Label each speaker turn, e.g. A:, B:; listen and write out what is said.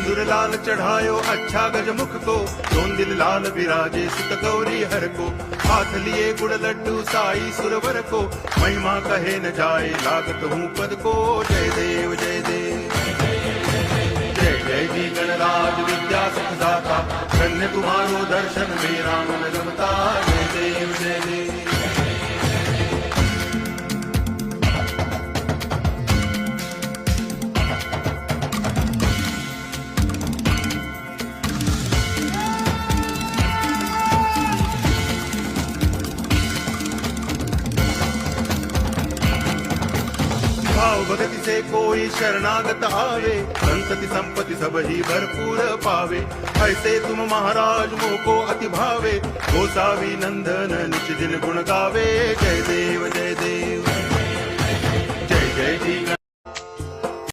A: सिंदूर लाल चढ़ायो अच्छा गजमुख को, दोन दिल लाल विराजे सुत गौरी हर को, हाथ लिए गुड़ लड्डू साई सुरवर को, महिमा कहे न जाए लागत हूँ पद को। जय देव जय देव जय जय जी गणराज विद्या सुखदाता, धन्य तुम्हारो दर्शन मेरा मन रमता। जय देव जय देव भाव भगति से कोई शरणागत आवे, संतति संपत्ति सब ही भरपूर पावे। ऐसे तुम महाराज मोको अति भावे, गोसावी नंदन निच दिन गुण गावे। जय देव जय देव जय जय जी